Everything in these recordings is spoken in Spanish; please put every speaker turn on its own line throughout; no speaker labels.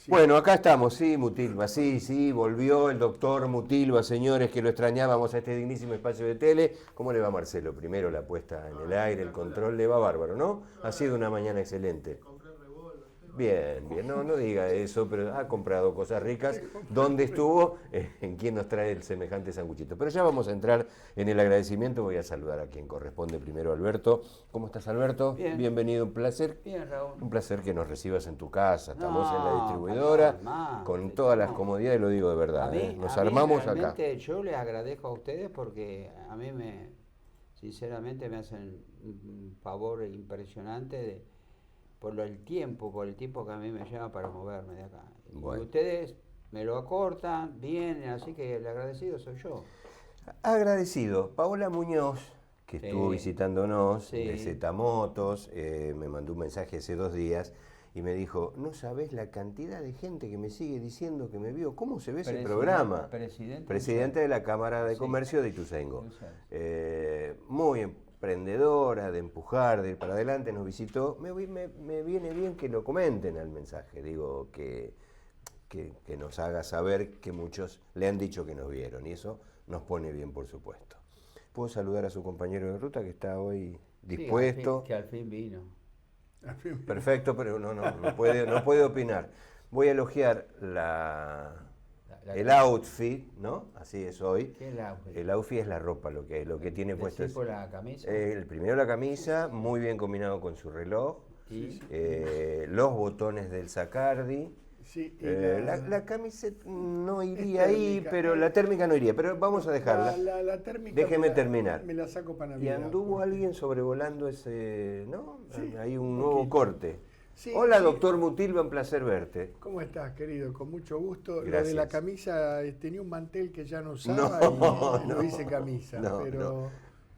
Sí.
Bueno, acá estamos, sí, Mutilva, sí, volvió el doctor Mutilva, señores, que lo extrañábamos a este dignísimo espacio de tele. ¿Cómo le va, Marcelo? Primero la puesta en el aire, el control, le va bárbaro, ¿no? Ha sido una mañana excelente. Bien, no diga eso, pero ha comprado cosas ricas. ¿Dónde estuvo? ¿En quién nos trae el semejante sanguchito? Pero ya vamos a entrar en el agradecimiento. Voy a saludar a quien corresponde primero, Alberto. ¿Cómo estás, Alberto?
Bien.
Bienvenido, un placer.
Bien, Raúl.
Un placer que nos recibas en tu casa. Estamos en la
No,
distribuidora
faltaba más.
con todas las
No.
comodidades, lo digo de verdad. Nos
A mí
armamos acá.
realmente yo les agradezco a ustedes porque a mí sinceramente me hacen un favor impresionante por el tiempo que a mí me lleva para moverme de acá.
Bueno.
Y ustedes me lo acortan, vienen, así que el agradecido soy yo.
Agradecido. Paola Muñoz, que
Sí.
estuvo visitándonos
Sí.
de Zetamotos, me mandó un mensaje hace 2 días y me dijo, no sabés la cantidad de gente que me sigue diciendo que me vio. ¿Cómo se ve ese programa? Presidente de la Cámara de Comercio de Ituzaingó. Muy emprendedora, de empujar, de ir para adelante, nos visitó. Me viene bien que lo comenten al mensaje, digo, que nos haga saber que muchos le han dicho que nos vieron y eso nos pone bien, por supuesto. ¿Puedo saludar a su compañero de ruta que está hoy dispuesto?
Sí, que al fin vino.
Perfecto, pero no puede opinar. Voy a elogiar el outfit, ¿no? Así es hoy.
¿Qué es el outfit?
El outfit es la ropa, lo que tiene puesto es...
por la camisa?
El primero la camisa, muy bien combinado con su reloj.
¿Y?
Los botones del Sacardi.
Sí, y
la camiseta no iría
es
ahí,
térmica,
pero la térmica no iría, pero vamos a dejarla.
La térmica
Déjeme terminar.
Me la saco para
Y
Navidad.
anduvo alguien sobrevolando ese, ¿no?
Sí,
Hay un
un
nuevo
poquito.
corte.
Sí,
Hola,
sí.
doctor Mutilva, un placer verte.
¿Cómo estás, querido? Con mucho gusto. Lo
Gracias.
de la camisa, tenía un mantel que ya no usaba y lo hice camisa,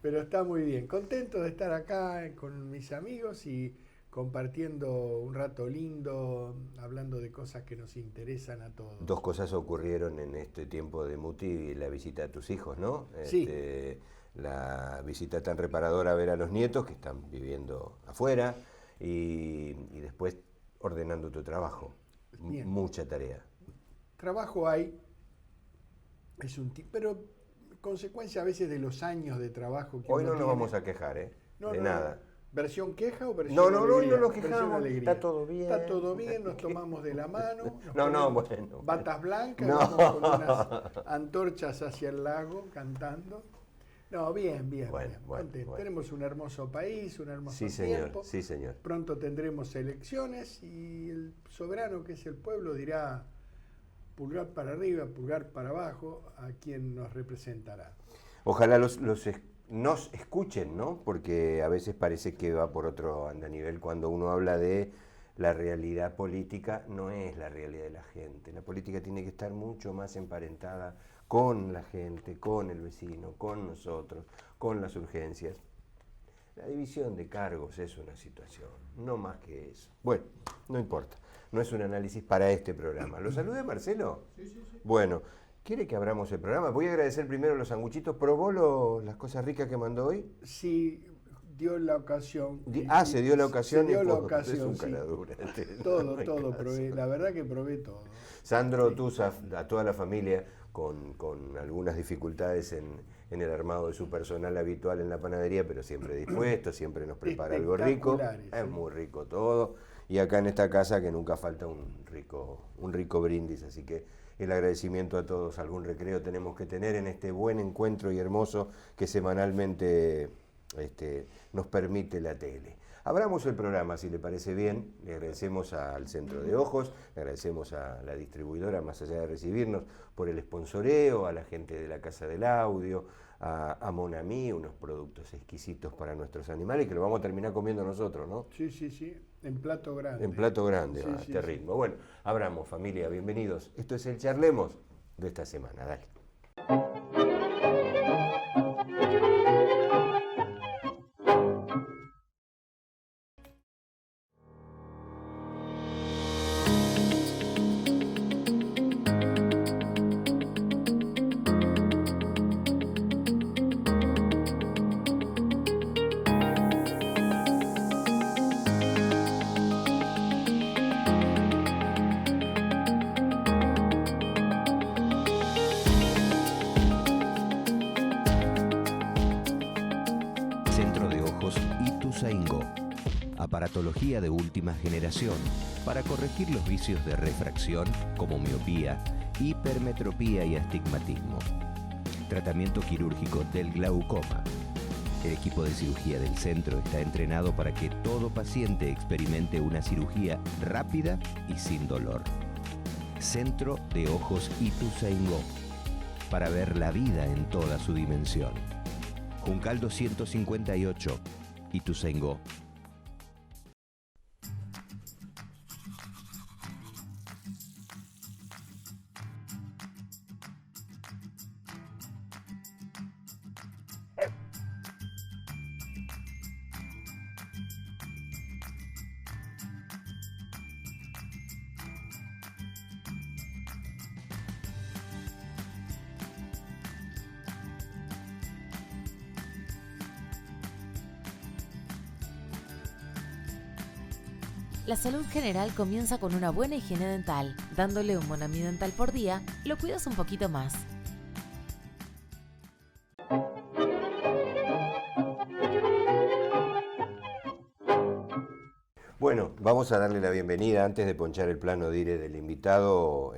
pero está muy bien. Contento de estar acá con mis amigos y compartiendo un rato lindo, hablando de cosas que nos interesan a todos.
2 cosas ocurrieron en este tiempo de Muti, la visita a tus hijos, ¿no?
Sí.
La visita tan reparadora a ver a los nietos que están viviendo afuera y después ordenando tu trabajo.
Bien.
Mucha tarea.
Trabajo hay, pero consecuencia a veces de los años de trabajo que
Hoy
uno
no nos
tiene.
vamos a quejar, de nada.
¿Versión queja o versión
No,
alegría?
hoy no nos
Versión
quejamos,
alegría.
está todo bien.
Está todo bien, nos tomamos de la mano. nos
No,
ponemos
bueno.
Batas blancas,
No.
vamos con unas antorchas hacia el lago cantando. No, bien.
Bueno,
Contento.
bueno.
Tenemos un hermoso país, un hermoso
Sí, señor,
tiempo.
sí, señor.
Pronto tendremos elecciones y el soberano, que es el pueblo, dirá pulgar para arriba, pulgar para abajo a quien nos representará.
Ojalá nos escuchen, ¿no? Porque a veces parece que va por otro andanivel cuando uno habla de la realidad política, no es la realidad de la gente. La política tiene que estar mucho más emparentada con la gente, con el vecino, con nosotros, con las urgencias. La división de cargos es una situación, no más que eso. Bueno, no importa, no es un análisis para este programa. ¿Lo saludé, Marcelo? Sí. Bueno, ¿quiere que abramos el programa? Voy a agradecer primero los sanguchitos. ¿Probó las cosas ricas que mandó hoy?
Sí, dio la ocasión.
Se dio la ocasión.
Se dio la
Es
ocasión,
un
sí.
caradura.
Todo probé. La verdad que probé todo.
Sandro Tusa, a toda la familia, con algunas dificultades en el armado de su personal habitual en la panadería, pero siempre dispuesto, siempre nos prepara algo rico. Es muy rico todo. Y acá en esta casa que nunca falta un rico brindis, así que el agradecimiento a todos. Algún recreo tenemos que tener en este buen encuentro y hermoso que semanalmente nos permite la tele. Abramos el programa, si le parece bien. Le agradecemos al Centro de Ojos, le agradecemos a la distribuidora, más allá de recibirnos, por el sponsoreo, a la gente de la Casa del Audio, a Monami, unos productos exquisitos para nuestros animales, que lo vamos a terminar comiendo nosotros, ¿no?
Sí, en plato grande.
En plato grande,
Sí,
a
sí,
este ritmo. Bueno, abramos, familia, bienvenidos. Esto es el Charlemos de esta semana, dale.
Centro de Ojos Ituzaingó. Aparatología de última generación para corregir los vicios de refracción como miopía, hipermetropía y astigmatismo. Tratamiento quirúrgico del glaucoma. El equipo de cirugía del centro está entrenado para que todo paciente experimente una cirugía rápida y sin dolor. Centro de Ojos Ituzaingó, para ver la vida en toda su dimensión. Juncal 258, Ituzaingó.
La salud general comienza con una buena higiene dental. Dándole un Monami Dental por día, lo cuidas un poquito más.
Bueno, vamos a darle la bienvenida. Antes de ponchar el plano dire del invitado,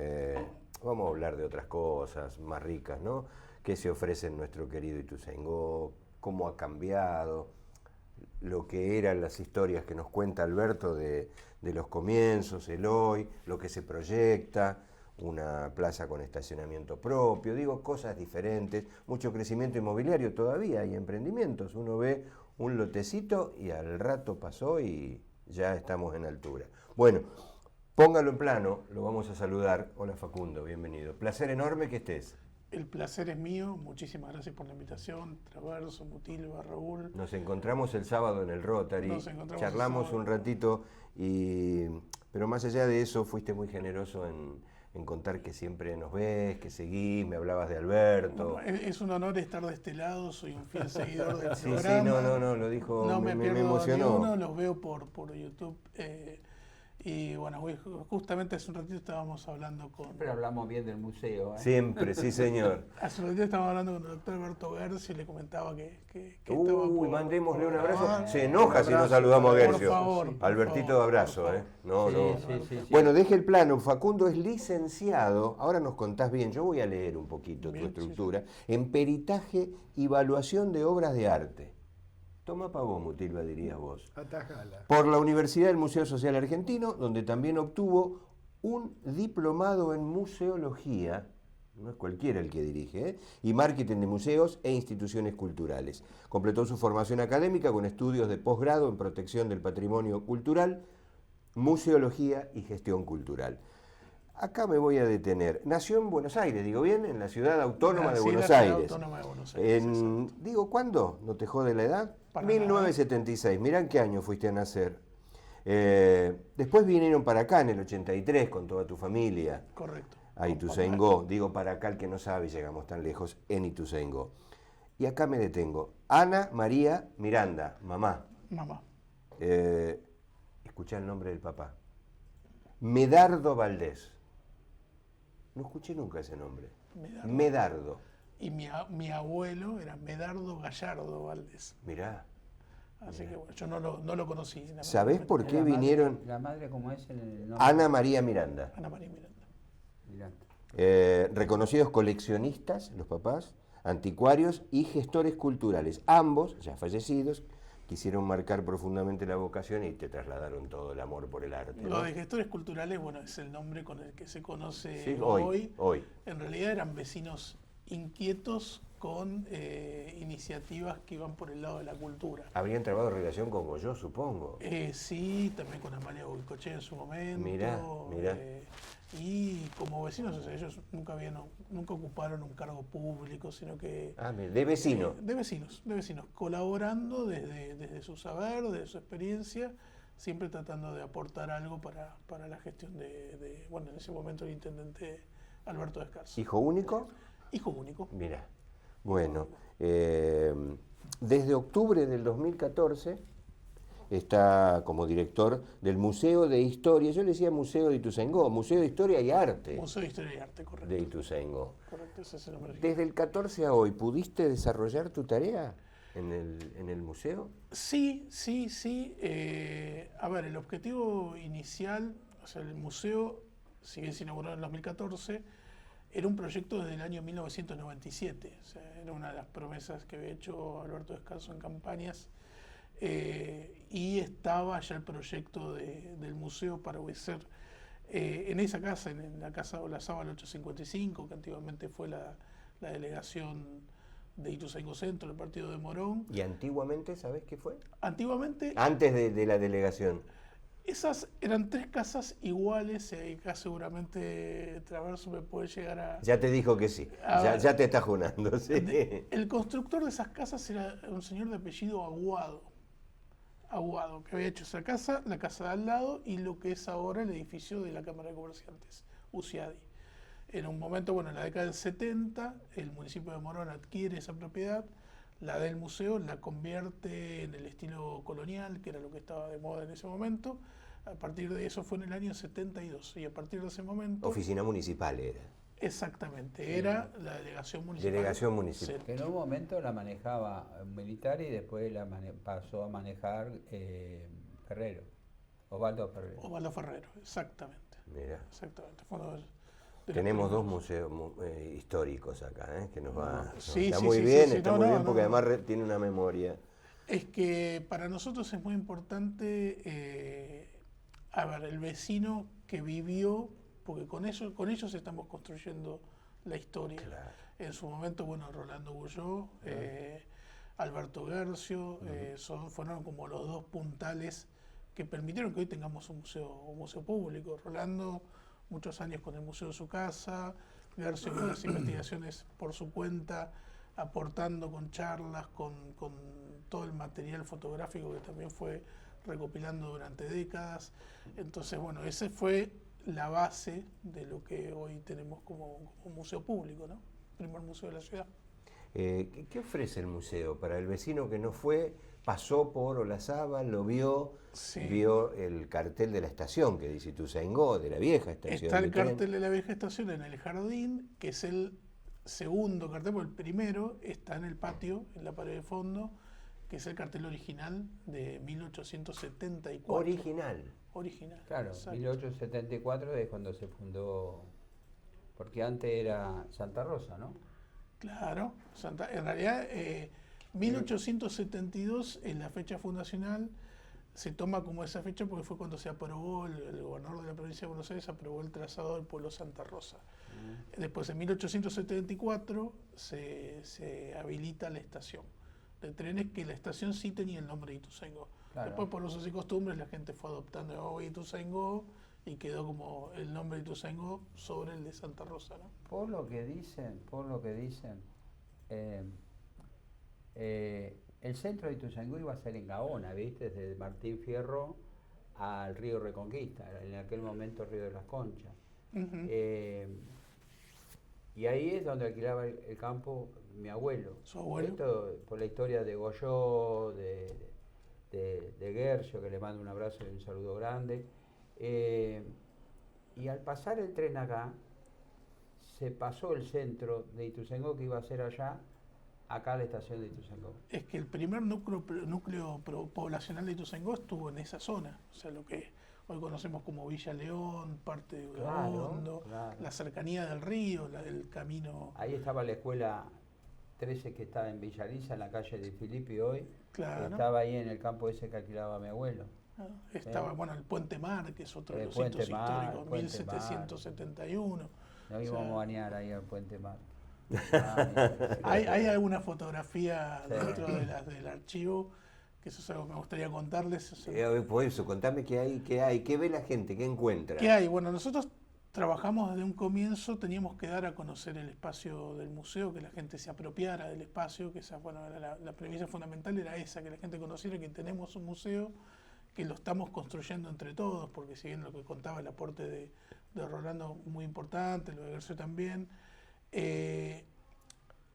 vamos a hablar de otras cosas más ricas, ¿no? ¿Qué se ofrece en nuestro querido Ituzaingó? ¿Cómo ha cambiado? Lo que eran las historias que nos cuenta Alberto de los comienzos, el hoy, lo que se proyecta, una plaza con estacionamiento propio, digo, cosas diferentes, mucho crecimiento inmobiliario todavía, hay emprendimientos, uno ve un lotecito y al rato pasó y ya estamos en altura. Bueno, póngalo en plano, lo vamos a saludar. Hola Facundo, bienvenido. Placer enorme que estés.
El placer es mío, muchísimas gracias por la invitación, Traverso, Mutilva, Raúl.
Nos encontramos el sábado en el Rotary, charlamos un ratito, pero más allá de eso fuiste muy generoso en contar que siempre nos ves, que seguís, me hablabas de Alberto.
Bueno, es un honor estar de este lado, soy un fiel seguidor del programa.
Sí, no, lo dijo,
no me pierdo
emocionó.
Ni uno, los veo por YouTube. Y bueno, justamente hace un ratito estábamos hablando con...
Siempre hablamos bien del museo.
Siempre, sí señor.
Hace un ratito estábamos hablando con el doctor Alberto Gersi y le comentaba que estaba
por... mandémosle un abrazo. Se enoja si no saludamos a Gersi.
Por favor.
Albertito, abrazo.
Sí.
Bueno, deje el plano. Facundo es licenciado, ahora nos contás bien, yo voy a leer un poquito tu estructura, en peritaje y evaluación de obras de arte. Toma pa' vos, Mutilva, dirías vos.
Atajala.
Por la Universidad del Museo Social Argentino, donde también obtuvo un diplomado en museología, no es cualquiera el que dirige, y marketing de museos e instituciones culturales. Completó su formación académica con estudios de posgrado en protección del patrimonio cultural, museología y gestión cultural. Acá me voy a detener. Nació en Buenos Aires, digo bien, en la ciudad autónoma de Buenos Aires. Digo, ¿cuándo? ¿No te jode la edad? 1976. Mirá en qué año fuiste a nacer. Después vinieron para acá en el 83 con toda tu familia.
Correcto.
A Ituzaingó. Digo para acá el que no sabe, llegamos tan lejos, en Ituzaingó. Y acá me detengo. Ana María Miranda, mamá.
Mamá.
Escuchá el nombre del papá. Medardo Valdés. No escuché nunca ese nombre. Medardo.
Y mi abuelo era Medardo Gallardo Valdés.
Mirá.
Así que bueno, yo no lo conocí.
¿Sabés por qué vinieron?
La madre, ¿cómo es el nombre?
Ana María Miranda.
Ana María Miranda.
Reconocidos coleccionistas, los papás, anticuarios y gestores culturales. Ambos, ya fallecidos, quisieron marcar profundamente la vocación y te trasladaron todo el amor por el arte.
Lo de gestores culturales, bueno, es el nombre con el que se conoce
sí,
hoy.
Hoy.
En realidad eran vecinos inquietos con iniciativas que iban por el lado de la cultura.
¿Habrían trabado relación con Goyó, supongo?
Sí, también con Amalia Goicoechea en su momento.
Mirá.
Y como vecinos, o sea, ellos nunca ocuparon un cargo público, sino que...
de vecino.
De vecinos, colaborando desde su saber, desde su experiencia, siempre tratando de aportar algo para la gestión bueno, en ese momento el intendente Alberto Descalzo.
¿Hijo único?
Hijo único.
Mira, bueno, desde octubre del 2014 está como director del Museo de Historia, yo le decía Museo de Ituzaingó, Museo de Historia y Arte.
Museo de Historia y Arte, correcto.
De Ituzaingó.
Correcto, ese es el nombre.
Desde el 14 a hoy, ¿pudiste desarrollar tu tarea? en el museo?
Sí. A ver, el objetivo inicial, o sea, el museo, si bien se inauguró en el 2014, era un proyecto desde el año 1997. O sea, era una de las promesas que había hecho Alberto Descalzo en campañas. Y estaba ya el proyecto del museo para ser en esa casa, en la casa Olazábal 855, que antiguamente fue la delegación de Ituzaingó Centro, el partido de Morón.
¿Y antiguamente, sabes qué fue?
Antiguamente,
Antes de la delegación.
esas eran 3 casas iguales, y acá seguramente Traverso me puede llegar a...
Ya te dijo que sí, ya te está junando, sí.
El constructor de esas casas era un señor de apellido Aguado, que había hecho esa casa, la casa de al lado y lo que es ahora el edificio de la Cámara de Comerciantes, UCIADI. En un momento, bueno, en la década del 70, el municipio de Morón adquiere esa propiedad, la del museo la convierte en el estilo colonial, que era lo que estaba de moda en ese momento. A partir de eso fue en el año 72, y a partir de ese momento...
Oficina municipal era.
Exactamente, era la delegación municipal.
Delegación municipal.
Que en un momento la manejaba un militar y después pasó a manejar Ferrero, Osvaldo Ferrero.
Osvaldo Ferrero, exactamente.
Mira.
Exactamente.
Tenemos 2 museos históricos acá, que nos va
Sí,
está
sí,
muy
sí,
bien,
sí,
está muy bien porque además tiene una memoria.
Es que para nosotros es muy importante, a ver, el vecino que vivió, porque con ellos estamos construyendo la historia.
Claro.
En su momento, bueno, Rolando Bulló, Alberto Guercio, fueron como los 2 puntales que permitieron que hoy tengamos un museo público. Rolando, muchos años con el museo de su casa, Guercio con las investigaciones por su cuenta, aportando con charlas, con todo el material fotográfico que también fue recopilando durante décadas. Entonces, bueno, esa fue la base de lo que hoy tenemos como museo público, ¿no? Primer museo de la ciudad.
¿Qué ofrece el museo para el vecino que no fue, pasó por Olazábal, lo vio,
Sí.
vio el cartel de la estación que dice Ituzaingó, de la vieja estación?
Está el cartel de la vieja estación en el jardín, que es el segundo cartel, porque el primero está en el patio, en la pared de fondo, que es el cartel original de 1874. Original.
Claro,
exacto.
1874 es cuando se fundó, porque antes era Santa Rosa, ¿no?
Claro, en realidad 1872 es la fecha fundacional, se toma como esa fecha porque fue cuando se aprobó, el gobernador de la provincia de Buenos Aires aprobó el trazado del pueblo Santa Rosa. Después en 1874 se habilita la estación de trenes, que la estación sí tenía el nombre de Ituzaingó. Claro. Después por usos y costumbres la gente fue adoptando Ituzaingó y quedó como el nombre de Ituzaingó sobre el de Santa Rosa, ¿no?
Por lo que dicen, el centro de Ituzaingó iba a ser en Gaona, ¿viste? Desde Martín Fierro al río Reconquista, en aquel momento Río de las Conchas. Y ahí es donde alquilaba el campo mi abuelo.
¿Su abuelo?
Esto por la historia de Goyó, de Guercio, que le mando un abrazo y un saludo grande. Y al pasar el tren acá, se pasó el centro de Ituzaingó, que iba a ser allá, acá a la estación de Ituzaingó.
Es que el primer núcleo poblacional de Ituzaingó estuvo en esa zona, o sea, lo que hoy conocemos como Villa León, parte de Udaondo, la cercanía del río, el camino...
Ahí estaba la escuela 13 que está en Villaliza, en la calle de Filippi hoy.
Claro.
Estaba ahí en el campo ese que alquilaba mi abuelo.
Estaba, bueno, el Puente Mar, que es otro de los hitos históricos, 1771.
Nos íbamos a bañar ahí al Puente Mar.
Hay alguna fotografía dentro del archivo, que eso es algo que me gustaría contarles.
Por eso, contame qué hay, qué ve la gente, qué encuentra.
¿Qué hay? Bueno, nosotros trabajamos desde un comienzo, teníamos que dar a conocer el espacio del museo, que la gente se apropiara del espacio, que esa, bueno, la premisa fundamental era esa, que la gente conociera que tenemos un museo, que lo estamos construyendo entre todos, porque si bien lo que contaba el aporte de Rolando muy importante, lo de Guercio también,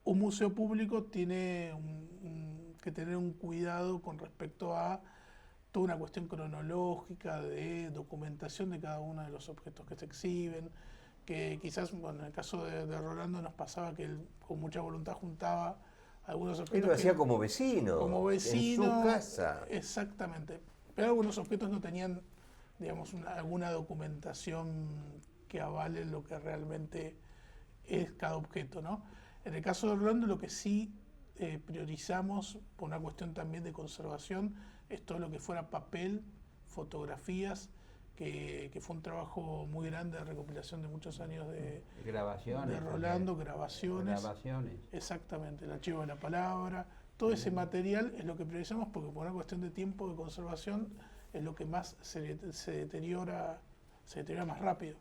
un museo público tiene que tener un cuidado con respecto a toda una cuestión cronológica de documentación de cada uno de los objetos que se exhiben, que quizás, bueno, en el caso de Rolando nos pasaba que él con mucha voluntad juntaba algunos
Él
objetos
lo hacía como vecino.
como vecino,
en su casa.
exactamente. Pero algunos objetos no tenían, digamos, alguna documentación que avale lo que realmente es cada objeto, ¿no? En el caso de Orlando, lo que sí priorizamos por una cuestión también de conservación es todo lo que fuera papel, fotografías, que fue un trabajo muy grande de recopilación de muchos años de
grabaciones.
De Rolando, grabaciones.
Grabaciones.
Exactamente, el archivo de la palabra. Todo ese material es lo que priorizamos porque por una cuestión de tiempo de conservación es lo que más se deteriora más rápido.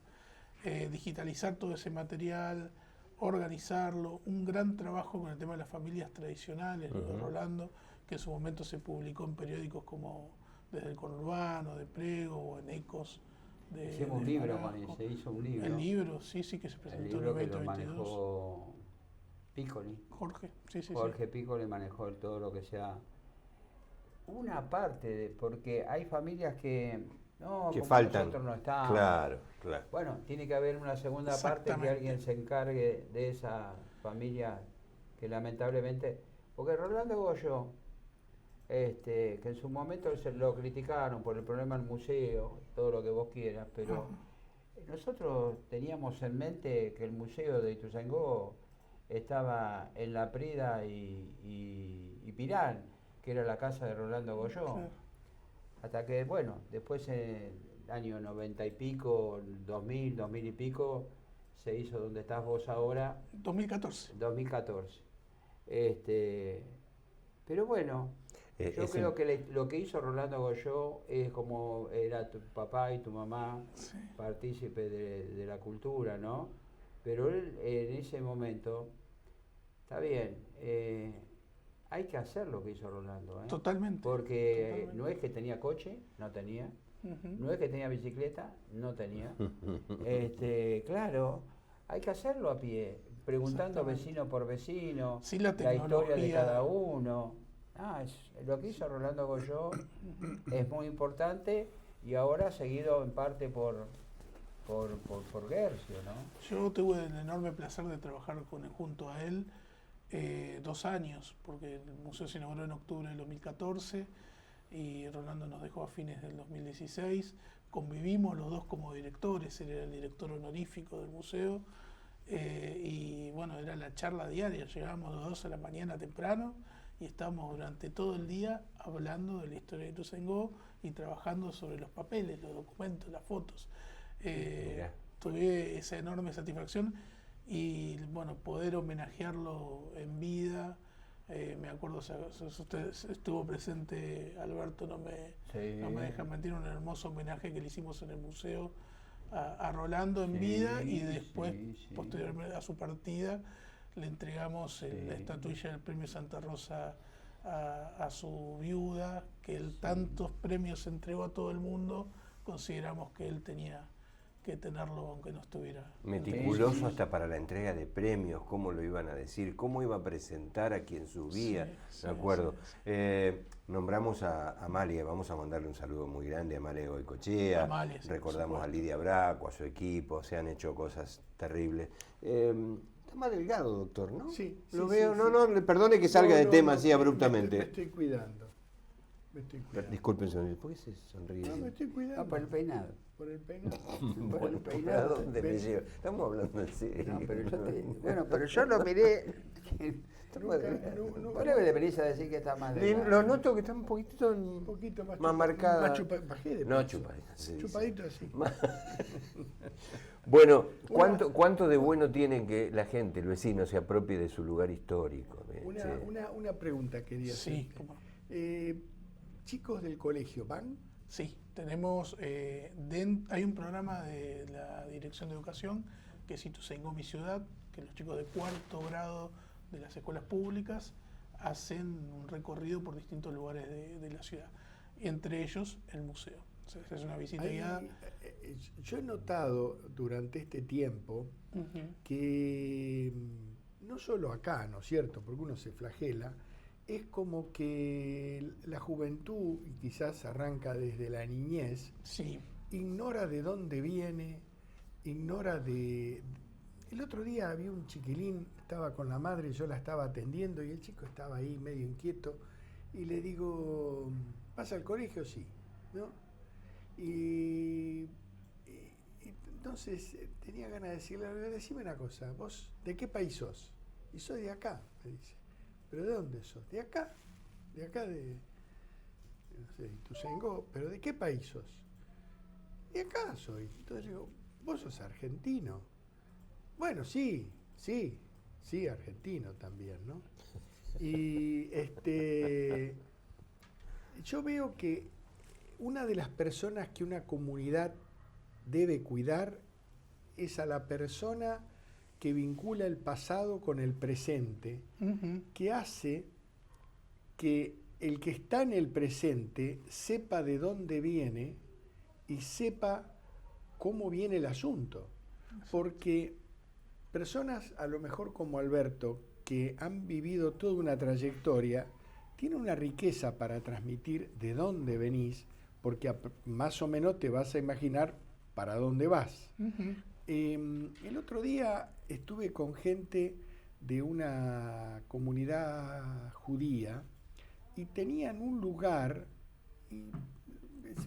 Digitalizar todo ese material, organizarlo, un gran trabajo con el tema de las familias tradicionales, lo de Rolando, que en su momento se publicó en periódicos como desde el Conurbano, de Prego o en Ecos.
Hicimos un libro con él, se hizo un libro.
El libro, sí, que se presentó en el 2022.
Que lo manejó Piccoli.
Jorge,
Jorge Piccoli manejó todo lo que sea. Una parte, porque hay familias que
que
como
faltan.
Nosotros no estamos.
Claro.
Bueno, tiene que haber una segunda parte que alguien se encargue de esa familia que lamentablemente, porque Rolando Goyo, que en su momento se lo criticaron por el problema del museo, todo lo que vos quieras, pero nosotros teníamos en mente que el museo de Ituzaingó estaba en La Prida y Pirán, que era la casa de Rolando Goyo. Claro. Hasta que, bueno, después en el año 90 y pico, 2000 y pico, se hizo donde estás vos ahora.
2014.
Pero bueno, yo creo que lo que hizo Rolando Goyo es como era tu papá y tu mamá, partícipe de la cultura, ¿no? Pero él en ese momento, está bien, hay que hacer lo que hizo Rolando, ¿eh?
Totalmente.
Porque no es que tenía coche, no tenía. No es que tenía bicicleta, no tenía. Claro, hay que hacerlo a pie, preguntando vecino por vecino,
sí, la
historia de cada uno. Lo que hizo Rolando Goyo es muy importante y ahora seguido en parte por Guercio, ¿no?
Yo tuve el enorme placer de trabajar junto a él 2 años, porque el museo se inauguró en octubre del 2014 y Rolando nos dejó a fines del 2016. Convivimos los dos como directores, él era el director honorífico del museo y bueno, era la charla diaria, llegábamos los 2 a la mañana temprano y estábamos durante todo el día hablando de la historia de Ituzaingó y trabajando sobre los papeles, los documentos, las fotos. Tuve esa enorme satisfacción y bueno, poder homenajearlo en vida. Me acuerdo, usted estuvo presente, Alberto, no me deja mentir, un hermoso homenaje que le hicimos en el museo a Rolando en vida y después, posteriormente a su partida, le entregamos la estatuilla del Premio Santa Rosa a su viuda, que él tantos premios entregó a todo el mundo, consideramos que él tenía que tenerlo aunque no estuviera.
Meticuloso hasta para la entrega de premios, cómo lo iban a decir, cómo iba a presentar a quien subía, me acuerdo. Nombramos a Amalia, vamos a mandarle un saludo muy grande a Amalia Goicoechea, recordamos a Lidia Braco, a su equipo, se han hecho cosas terribles. Está más delgado, doctor, ¿no?
Sí.
Lo veo, perdone que salga de tema así abruptamente.
Me estoy cuidando.
Disculpen, señor, ¿por qué se sonríe?
No, me estoy cuidando.
Por el peinado.
Por el peinado.
Por el peinado.
¿A dónde me lleva? Estamos hablando en serio.
No, pero yo lo miré. ¿Vos le deberías decir que está más delgado?
Lo noto que está un poquito más marcada.
Chupadito así.
Bueno, ¿cuánto de bueno tiene que la gente, el vecino, se apropie de su lugar histórico?
Una pregunta quería hacer. ¿Chicos del colegio van?
Sí, tenemos, hay un programa de la Dirección de Educación que es Ituzaingó Mi Ciudad, que los chicos de 4º grado de las escuelas públicas hacen un recorrido por distintos lugares de la ciudad, entre ellos el museo. O sea, es una visita guiada.
Yo he notado durante este tiempo que, no solo acá, ¿no es cierto?, porque uno se flagela, es como que la juventud, y quizás arranca desde la niñez, ignora de dónde viene, ignora de... El otro día había un chiquilín, estaba con la madre y yo la estaba atendiendo y el chico estaba ahí medio inquieto y le digo, ¿vas al colegio? Sí, ¿no? Y entonces tenía ganas de decirle, decime una cosa, ¿vos de qué país sos? Y soy de acá, me dice. ¿Pero de dónde sos? De acá de no sé, Ituzaingó, ¿pero de qué país sos? De acá soy. Entonces digo, ¿vos sos argentino? Bueno, sí, argentino también, ¿no? Y yo veo que una de las personas que una comunidad debe cuidar es a la persona que vincula el pasado con el presente, que hace que el que está en el presente sepa de dónde viene y sepa cómo viene el asunto. Porque personas a lo mejor como Alberto, que han vivido toda una trayectoria, tienen una riqueza para transmitir de dónde venís, porque más o menos te vas a imaginar para dónde vas. El otro día estuve con gente de una comunidad judía y tenían un lugar, y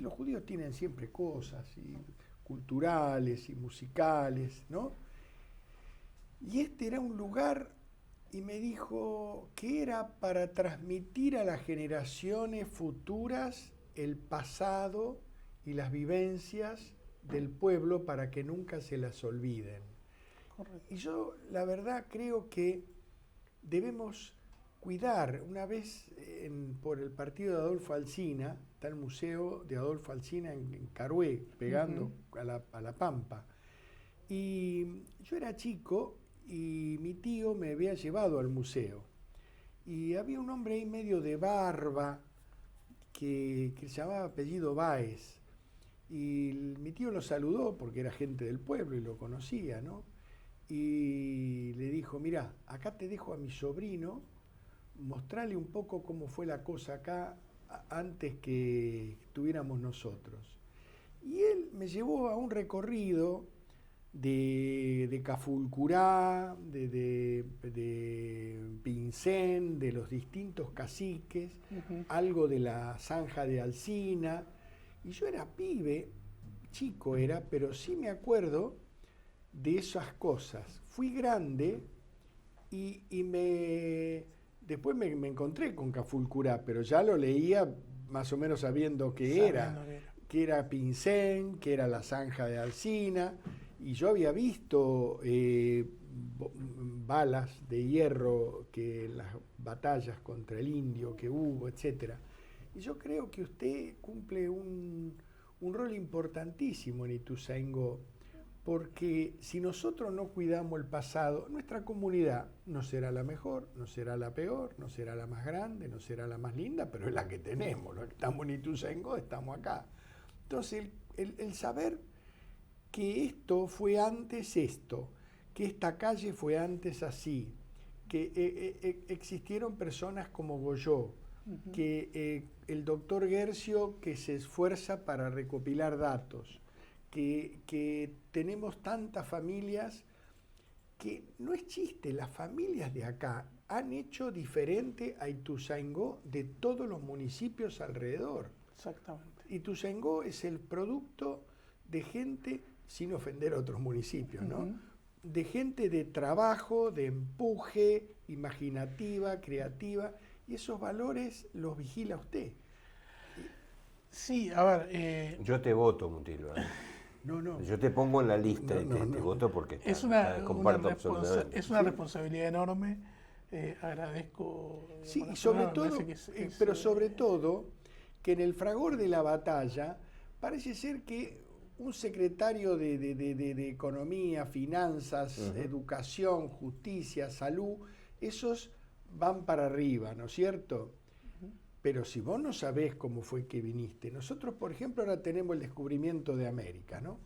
los judíos tienen siempre cosas y culturales y musicales, ¿no? Y este era un lugar, y me dijo que era para transmitir a las generaciones futuras el pasado y las vivencias del pueblo para que nunca se las olviden. Correcto. Y yo, la verdad, creo que debemos cuidar. Una vez por el partido de Adolfo Alsina, está el museo de Adolfo Alsina en Carué, pegando a la Pampa. Y yo era chico y mi tío me había llevado al museo. Y había un hombre ahí medio de barba que se llamaba apellido Báez. Y mi tío lo saludó porque era gente del pueblo y lo conocía, ¿no? Y le dijo, mirá, acá te dejo a mi sobrino, mostrarle un poco cómo fue la cosa acá antes que estuviéramos nosotros. Y él me llevó a un recorrido de Cafulcurá, de Pincén, de los distintos caciques, algo de la zanja de Alsina. Y yo era pibe, chico era, pero sí me acuerdo de esas cosas. Fui grande y después me encontré con Cafulcurá, pero ya lo leía más o menos sabiendo que era Pincén, que era la zanja de Alsina, y yo había visto balas de hierro, que las batallas contra el indio que hubo, etcétera. Y yo creo que usted cumple un rol importantísimo en Ituzaingó, porque si nosotros no cuidamos el pasado, nuestra comunidad no será la mejor, no será la peor, no será la más grande, no será la más linda, pero es la que tenemos. Los que estamos en Ituzaingó estamos acá. Entonces, el saber que esto fue antes esto, que esta calle fue antes así, que existieron personas como Goyó, que el doctor Guercio que se esfuerza para recopilar datos, que tenemos tantas familias, que no es chiste, las familias de acá han hecho diferente a Ituzaingó de todos los municipios alrededor.
Exactamente.
Ituzaingó es el producto de gente, sin ofender a otros municipios, ¿no? De gente de trabajo, de empuje, imaginativa, creativa, y esos valores los vigila usted.
Sí, a ver...
Yo te voto, Mutilo.
No.
Yo te pongo en la lista y te voto porque comparto absolutamente.
Es una responsabilidad enorme. Agradezco...
Sí, y sobre todo, pero sobre todo, que en el fragor de la batalla parece ser que un secretario de Economía, Finanzas, Educación, Justicia, Salud, esos van para arriba, ¿no es cierto? Pero si vos no sabés cómo fue que viniste, nosotros, por ejemplo, ahora tenemos el descubrimiento de América, ¿no?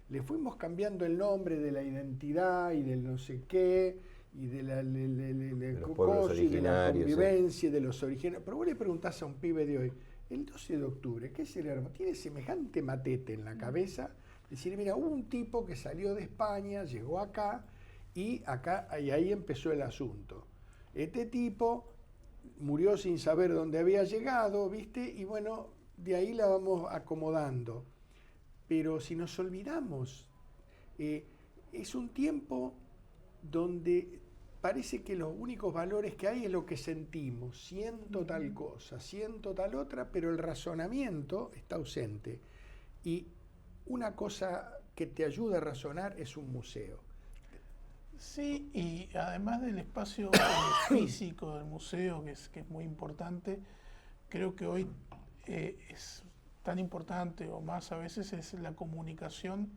Le fuimos cambiando el nombre de la identidad y del no sé qué, y de
los pueblos originarios,
de la convivencia, de los originarios. Pero vos le preguntás a un pibe de hoy, el 12 de octubre, ¿qué se le armó? Tiene semejante matete en la cabeza. Decir, mira, hubo un tipo que salió de España, llegó acá, Y ahí empezó el asunto. Este tipo murió sin saber dónde había llegado, ¿viste? Y bueno, de ahí la vamos acomodando. Pero si nos olvidamos, es un tiempo donde parece que los únicos valores que hay es lo que sentimos. Siento tal cosa, siento tal otra, pero el razonamiento está ausente. Y una cosa que te ayuda a razonar es un museo.
Sí, y además del espacio físico del museo, que es muy importante, creo que hoy es tan importante o más a veces es la comunicación,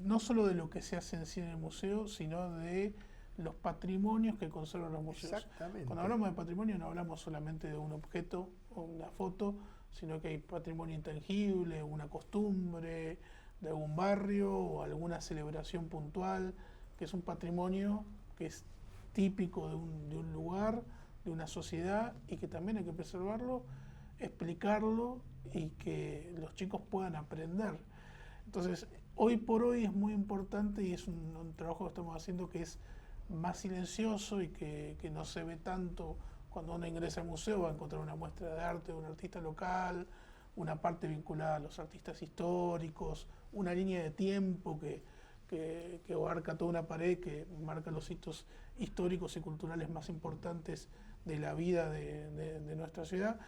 no solo de lo que se hace en sí en el museo, sino de los patrimonios que conservan los museos.
Exactamente.
Cuando hablamos de patrimonio no hablamos solamente de un objeto o una foto, sino que hay patrimonio intangible, una costumbre de algún barrio o alguna celebración puntual, que es un patrimonio que es típico de un lugar, de una sociedad, y que también hay que preservarlo, explicarlo y que los chicos puedan aprender. Entonces, hoy por hoy es muy importante y es un trabajo que estamos haciendo que es más silencioso y que no se ve tanto. Cuando uno ingresa al museo va a encontrar una muestra de arte de un artista local, una parte vinculada a los artistas históricos, una línea de tiempo que abarca toda una pared que marca los hitos históricos y culturales más importantes de la vida de nuestra ciudad,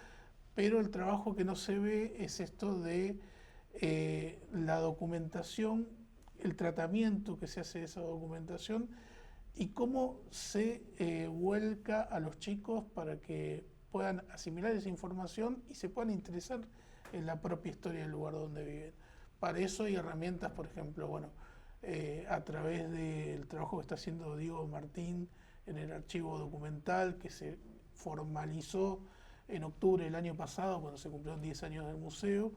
pero el trabajo que no se ve es esto de la documentación, el tratamiento que se hace de esa documentación y cómo se vuelca a los chicos para que puedan asimilar esa información y se puedan interesar en la propia historia del lugar donde viven. Para eso hay herramientas, por ejemplo, a través del trabajo que está haciendo Diego Martín en el archivo documental, que se formalizó en octubre del año pasado, cuando se cumplieron 10 años del museo.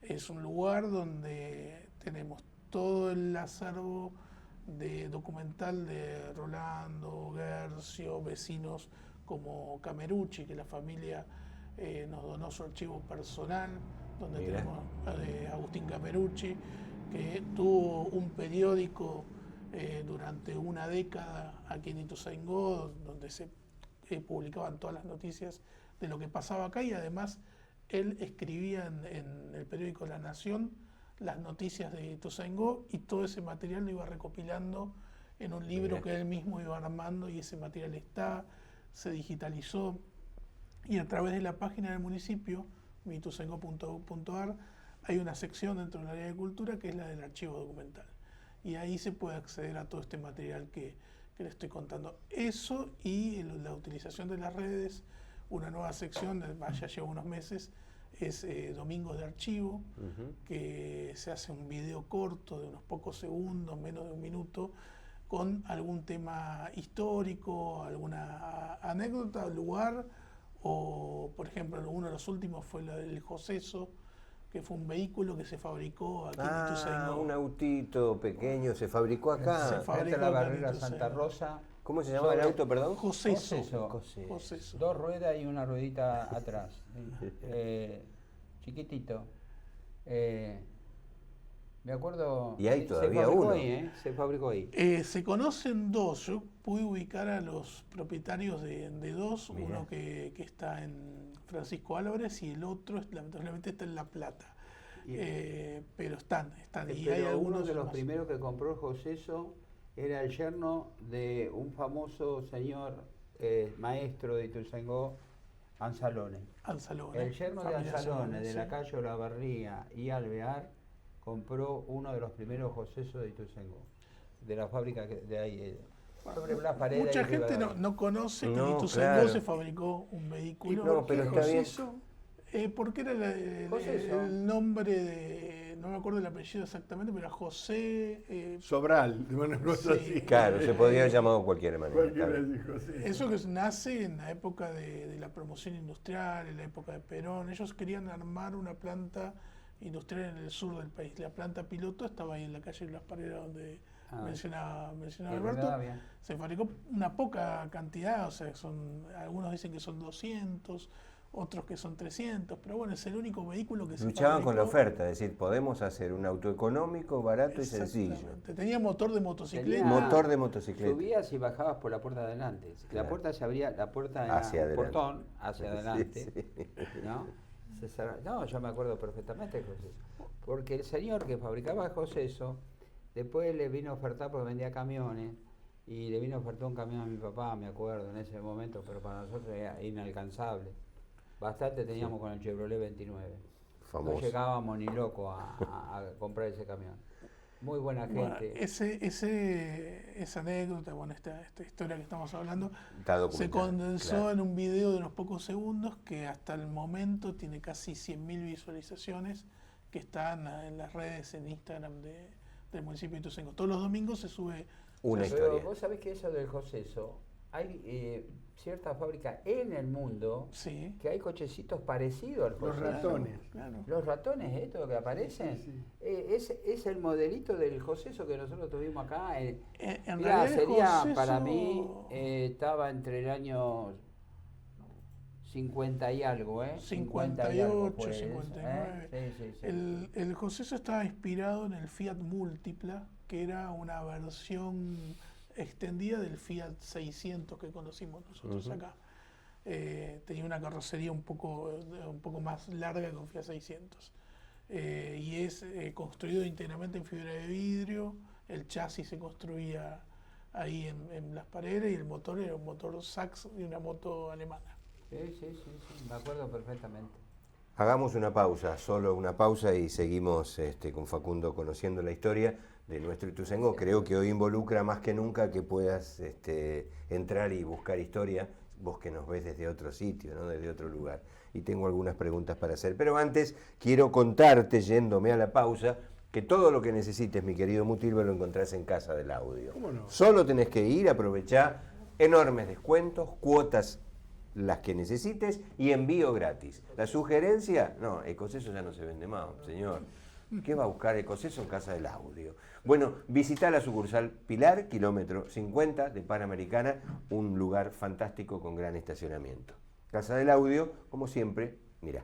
Es un lugar donde tenemos todo el acervo de documental de Rolando, Guercio, vecinos como Camerucci, que la familia nos donó su archivo personal, donde tenemos a Agustín Camerucci, que tuvo un periódico durante una década aquí en Ituzaingó, donde se publicaban todas las noticias de lo que pasaba acá, y además él escribía en el periódico La Nación las noticias de Ituzaingó, y todo ese material lo iba recopilando en un libro que él mismo iba armando, y ese material se digitalizó, y a través de la página del municipio, mituzaingó.gov.ar, hay una sección dentro del área de cultura que es la del archivo documental, y ahí se puede acceder a todo este material que le estoy contando. Eso y la utilización de las redes, una nueva sección, ya lleva unos meses, es Domingos de Archivo, que se hace un video corto de unos pocos segundos, menos de un minuto, con algún tema histórico, alguna anécdota, lugar, o por ejemplo uno de los últimos fue la del Joseso, que fue un vehículo que se fabricó aquí en Ituzaingó.
Un autito pequeño, se fabricó acá.
Se fabricó en la barrera Santa Rosa.
¿Cómo se llamaba el auto, perdón?
Joseso.
Dos ruedas y una ruedita atrás. Chiquitito. Me acuerdo.
Y hay todavía uno.
Se fabricó ahí.
Se conocen dos. Yo pude ubicar a los propietarios de dos. Mirá. Uno que está en Francisco Álvarez y el otro lamentablemente está en La Plata. Pero están. Y hay algunos
uno de los primeros que compró el Joseso era el yerno de un famoso señor maestro de Ituzaingó, Anzalone. El yerno de Anzalone, de la calle Olavarría y Alvear, compró uno de los primeros Josesos de Ituzaingó, de la fábrica de ahí. Sobre Blas Paredes.
Mucha gente no conoce que en Ituzaingó se fabricó un vehículo.
No, pero está bien.
Porque era el nombre de, no me acuerdo el apellido exactamente, pero era José...
Sobral, bueno,
sí,
así.
Claro, se podía haber llamado de cualquier manera.
Eso que nace en la época de la promoción industrial, en la época de Perón. Ellos querían armar una planta industrial en el sur del país. La planta piloto estaba ahí en la calle Blas Paredes, donde mencionaba Alberto. Se fabricó una poca cantidad, o sea, algunos dicen que son 200, otros que son 300, pero bueno, es el único vehículo que se
Luchaban con la
fabricó.
oferta, es decir, podemos hacer un auto económico, barato y sencillo.
Exactamente. Tenía motor de motocicleta.
Tenía-
Motor de motocicleta.
Subías y bajabas por la puerta de adelante.
Claro.
La puerta se abría, la puerta era
Hacia
un
adelante.
portón hacia
Sí,
adelante.
sí.
¿No? No, yo me acuerdo perfectamente de José. Porque el señor que fabricaba José después le vino a ofertar porque vendía camiones. Y le vino a ofertar un camión a mi papá, me acuerdo, en ese momento, pero para nosotros era inalcanzable. Bastante teníamos con el Chevrolet 29.
Famoso.
No llegábamos ni loco a comprar ese camión. Muy buena
Bueno,
gente.
esa anécdota, bueno, esta historia que estamos hablando,
Está
se
documentado,
condensó
claro.
en un video de unos pocos segundos que hasta el momento tiene casi 100.000 visualizaciones que están en las redes, en Instagram del municipio de Ituzaingó. Todos los domingos se sube
Una
Pero
historia.
vos sabés que eso del Joseso, hay cierta fábrica en el mundo
sí,
que hay cochecitos parecidos al
Los
Joseso.
ratones.
claro.
Los ratones, estos que aparecen,
Sí, sí.
es el modelito del Joseso que nosotros tuvimos acá.
En
Mirá,
realidad el
sería
Joseso-
para mí, estaba entre el año 50 y algo, 50 y algo
58,
fue eso,
59.
Sí, sí.
El Joseso estaba inspirado en el Fiat Multipla, que era una versión extendida del Fiat 600 que conocimos nosotros acá. Tenía una carrocería un poco más larga que un Fiat 600. Y es construido íntegramente en fibra de vidrio. El chasis se construía ahí en las paredes y el motor era un motor Sachs de una moto alemana.
Sí, me acuerdo perfectamente.
Hagamos una pausa, solo una pausa y seguimos con Facundo conociendo la historia de nuestro Ituzaingó. Creo que hoy involucra más que nunca que puedas entrar y buscar historia, vos que nos ves desde otro sitio, ¿no? Desde otro lugar. Y tengo algunas preguntas para hacer. Pero antes quiero contarte, yéndome a la pausa, que todo lo que necesites, mi querido Mutilva, lo encontrás en Casa del Audio.
¿Cómo no?
Solo tenés que ir, aprovechar enormes descuentos, cuotas las que necesites y envío gratis. La sugerencia, no, Ecoceso ya no se vende más, señor. ¿Qué va a buscar Ecoceso en Casa del Audio? Bueno, visita la sucursal Pilar, kilómetro 50 de Panamericana, un lugar fantástico con gran estacionamiento. Casa del Audio, como siempre, mirá.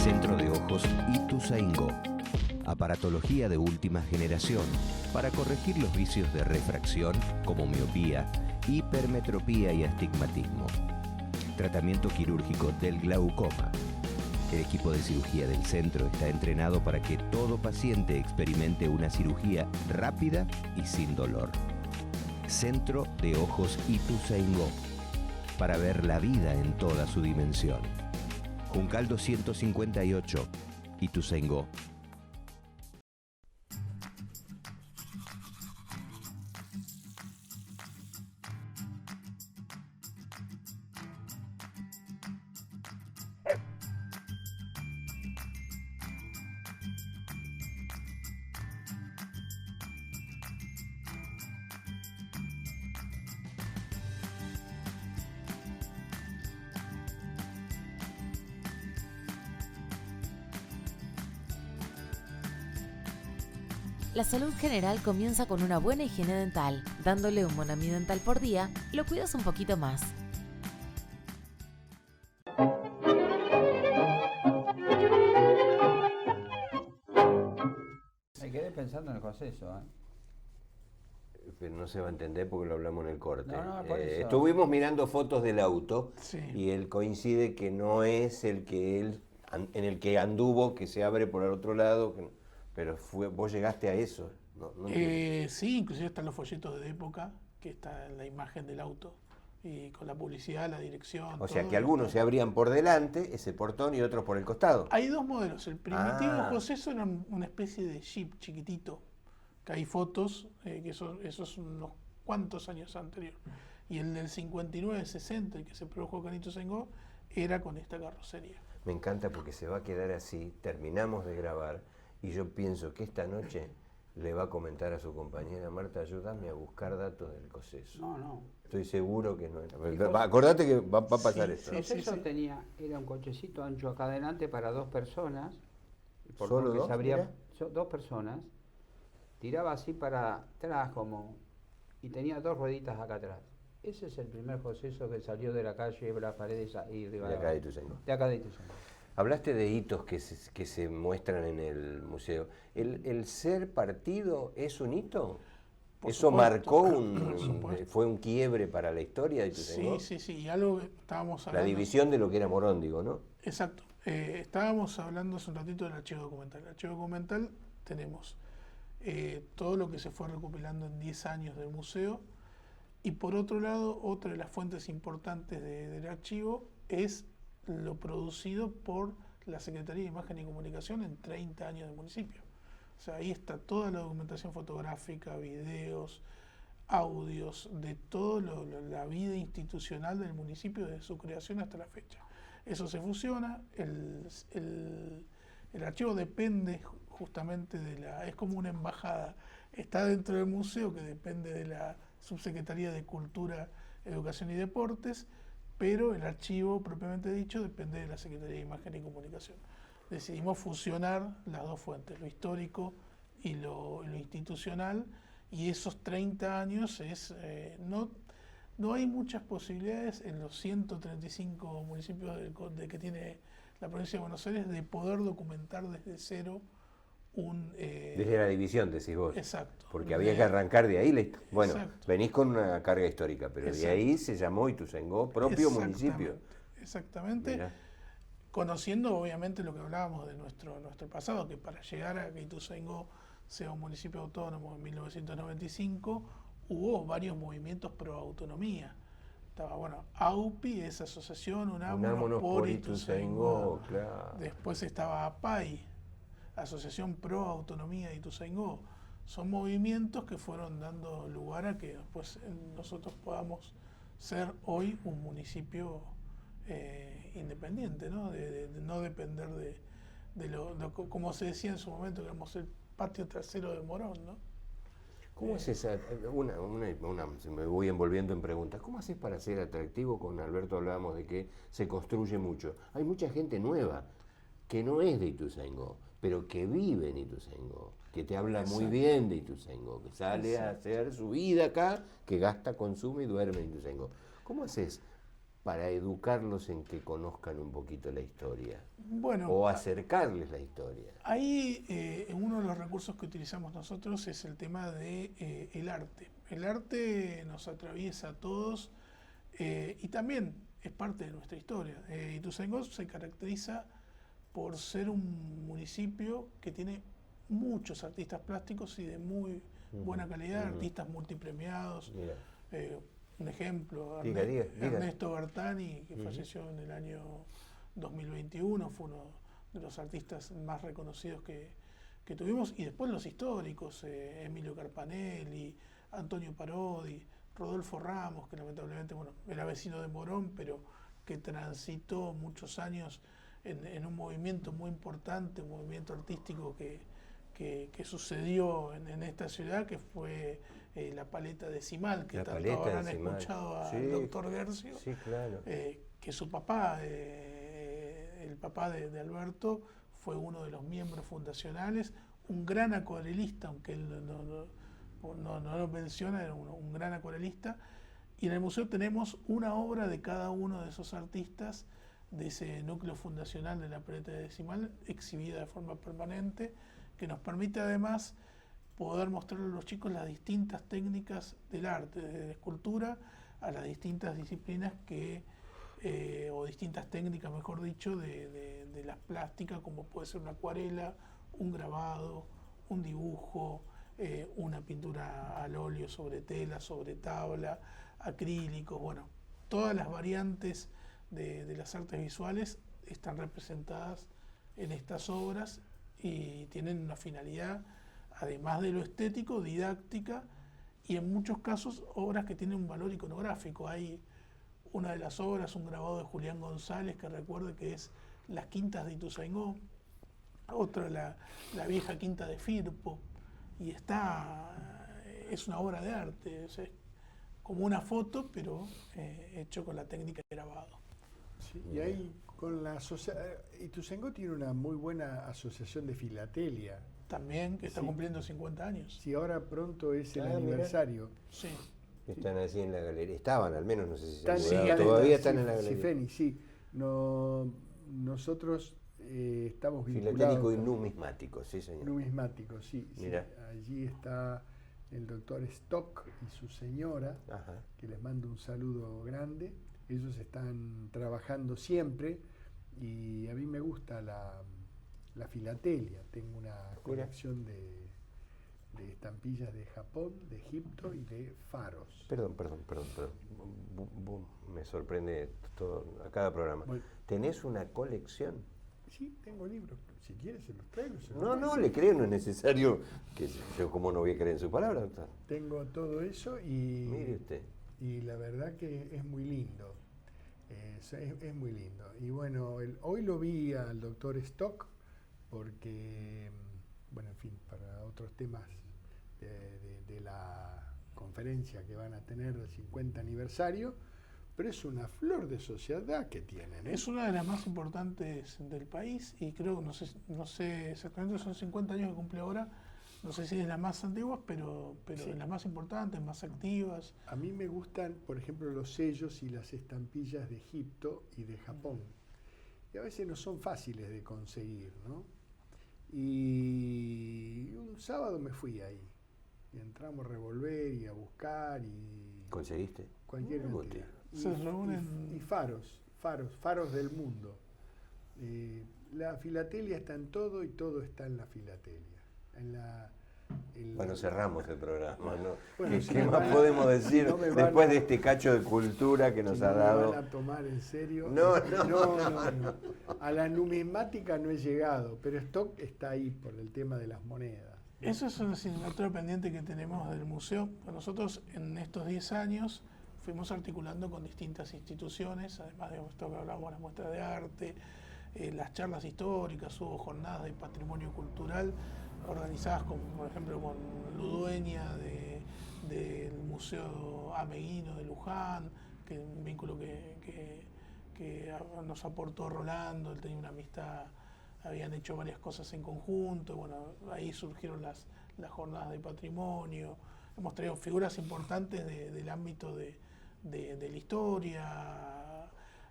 Centro de Ojos Ituzaingó. Aparatología de última generación para corregir los vicios de refracción como miopía, hipermetropía y astigmatismo. Tratamiento quirúrgico del glaucoma. El equipo de cirugía del centro está entrenado para que todo paciente experimente una cirugía rápida y sin dolor. Centro de Ojos Ituzaingó. Para ver la vida en toda su dimensión. Juncal 258, Ituzaingó.
La salud general comienza con una buena higiene dental. Dándole un Monami Dental por día, lo cuidas un poquito más.
Me quedé pensando en el Joseso,
Pero no se va a entender porque lo hablamos en el corte.
No, por eso.
Estuvimos mirando fotos del auto
Sí.
y él coincide que no es el que él en el que anduvo, que se abre por el otro lado, pero vos llegaste a eso. No entiendo.
Sí, inclusive están los folletos de época, que está la imagen del auto y con la publicidad, la dirección.
O sea
todo.
que algunos se abrían por delante, ese portón, y otros por el costado.
Hay dos modelos. El primitivo José era una especie de jeep chiquitito, que hay fotos, que eso es unos cuantos años anterior. Y el del 59-60, el que se produjo con Ituzaingó, era con esta carrocería.
Me encanta porque se va a quedar así, terminamos de grabar, y yo pienso que esta noche le va a comentar a su compañera Marta, ayúdame a buscar datos del Coceso.
No.
Estoy seguro que no era. Acordate que va a pasar eso.
El Coceso era un cochecito ancho acá adelante para 2 personas.
¿Solo dos?
Dos personas. Tiraba así para atrás y tenía 2 rueditas acá atrás. Ese es el primer Coceso que salió de la calle Las Paredes y
de acá de Ituzaingó.
De acá de Ituzaingó.
Hablaste de hitos que se muestran en el museo. ¿El ser partido es un hito?
Por
¿Eso
supuesto,
marcó fue un quiebre para la historia de Ituzaingó?
Sí. Y algo que estábamos hablando.
La división de lo que era Morón, digo, ¿no?
Exacto. Estábamos hablando hace un ratito del archivo documental. El archivo documental tenemos todo lo que se fue recopilando en 10 años del museo. Y por otro lado, otra de las fuentes importantes del archivo es lo producido por la Secretaría de Imagen y Comunicación en 30 años del municipio. O sea, ahí está toda la documentación fotográfica, videos, audios, de toda la vida institucional del municipio desde su creación hasta la fecha. Eso se fusiona, el archivo depende justamente es como una embajada, está dentro del museo que depende de la Subsecretaría de Cultura, Educación y Deportes, pero el archivo propiamente dicho depende de la Secretaría de Imagen y Comunicación. Decidimos fusionar las dos fuentes, lo histórico y lo institucional, y esos 30 años no hay muchas posibilidades en los 135 municipios que tiene la provincia de Buenos Aires de poder documentar desde cero
desde la división, decís vos.
Exacto.
Porque había que arrancar de ahí. Bueno,
exacto.
Venís con una carga histórica, pero de ahí se llamó Ituzaingó propio municipio.
Exactamente.
Mirá.
Conociendo obviamente lo que hablábamos de nuestro pasado, que para llegar a que Ituzaingó sea un municipio autónomo en 1995, hubo varios movimientos pro autonomía. Estaba, AUPI, esa asociación, Unámonos por Ituzaingó.
Claro.
Después estaba APAI, Asociación Pro Autonomía de Ituzaingó. Son movimientos que fueron dando lugar a que después nosotros podamos ser hoy un municipio independiente, ¿no? De no depender de como se decía en su momento, que éramos el patio trasero de Morón, ¿no?
¿Cómo es esa? Me voy envolviendo en preguntas. ¿Cómo haces para ser atractivo? Con Alberto hablábamos de que se construye mucho. Hay mucha gente nueva que no es de Ituzaingó, pero que vive en Ituzaingó, que te habla muy bien de Ituzaingó, que sale a hacer su vida acá, que gasta, consume y duerme en Ituzaingó. ¿Cómo haces para educarlos en que conozcan un poquito la historia?
Bueno,
o acercarles la historia.
Ahí uno de los recursos que utilizamos nosotros es el tema de el arte. El arte nos atraviesa a todos y también es parte de nuestra historia. Ituzaingó se caracteriza por ser un municipio que tiene muchos artistas plásticos y de muy buena calidad, artistas multipremiados. Un ejemplo, Ernesto Bertani, que falleció en el año 2021, fue uno de los artistas más reconocidos que tuvimos, y después los históricos, Emilio Carpanelli, Antonio Parodi, Rodolfo Ramos, que lamentablemente era vecino de Morón, pero que transitó muchos años en un movimiento muy importante, un movimiento artístico que sucedió en esta ciudad, que fue la paleta decimal, que tanto habrán escuchado al doctor Gercio,
claro.
Que su papá, el papá de Alberto, fue uno de los miembros fundacionales, un gran acuarelista, aunque él no lo menciona, era un gran acuarelista, y en el museo tenemos una obra de cada uno de esos artistas de ese núcleo fundacional de la paleta decimal, exhibida de forma permanente, que nos permite además poder mostrarle a los chicos las distintas técnicas del arte, desde la escultura a las distintas disciplinas o distintas técnicas, mejor dicho, de las plásticas, como puede ser una acuarela, un grabado, un dibujo, una pintura al óleo sobre tela, sobre tabla, acrílicos, todas las variantes de las artes visuales están representadas en estas obras y tienen una finalidad, además de lo estético, didáctica, y en muchos casos obras que tienen un valor iconográfico. Hay una de las obras, un grabado de Julián González, que recuerde que es Las Quintas de Ituzaingó, otra la vieja quinta de Firpo, y es una obra de arte, es como una foto, pero hecho con la técnica de grabado.
Sí, y ahí con la Ituzaingó tiene una muy buena asociación de filatelia.
También, que está cumpliendo 50 años.
Sí, ahora pronto es el aniversario.
Sí.
Están así en la galería. Estaban, al menos, no sé si
Están,
se han mudado. Todavía están en la galería.
Cifeni, sí. Nosotros estamos vinculados.
Filatélico y numismático, sí, señor.
Numismático, sí.
Mira.
Allí está el doctor Stock y su señora,
Ajá.
que les mando un saludo grande. Ellos están trabajando siempre y a mí me gusta la filatelia. Tengo una colección de estampillas de Japón, de Egipto y de faros.
Perdón. Me sorprende todo, a cada programa.
Bueno.
¿Tenés una colección?
Sí, tengo libros. Si quieres se los traigo.
No, le creo, no es necesario. Que yo, como no voy a creer en su palabra, doctor.
Tengo todo eso y...
Mire usted.
Y la verdad que es muy lindo. Es muy lindo. Y bueno, hoy lo vi al doctor Stock porque, bueno, en fin, para otros temas de la conferencia que van a tener del 50 aniversario, pero es una flor de sociedad que tienen.
Es una de las más importantes del país y creo, no sé exactamente, son 50 años que cumple ahora, no sé si es las más antiguas, pero
sí,
las más importantes, más activas.
A mí me gustan, por ejemplo, los sellos y las estampillas de Egipto y de Japón. Y a veces no son fáciles de conseguir, ¿no? Y un sábado me fui ahí. Y entramos a revolver y a buscar y...
¿Conseguiste?
Cualquier cantidad.
Se reúnen...
Y faros del mundo. La filatelia está en todo y todo está en la filatelia.
Bueno, cerramos el programa, ¿no?
Bueno,
¿Qué más podemos decir después de este cacho de cultura que nos ha dado?
¿Me van a tomar en serio?
No.
A la numismática no he llegado, pero Stock está ahí por el tema de las monedas.
Eso es una asignatura pendiente que tenemos del museo. Nosotros en estos 10 años fuimos articulando con distintas instituciones, además de esto que hablamos, las muestras de arte, las charlas históricas, hubo jornadas de patrimonio cultural organizadas, por ejemplo, con Ludueña del Museo Ameguino de Luján, que es un vínculo que nos aportó Rolando. Él tenía una amistad, habían hecho varias cosas en conjunto, bueno, ahí surgieron las jornadas de patrimonio. Hemos traído figuras importantes del ámbito de la historia,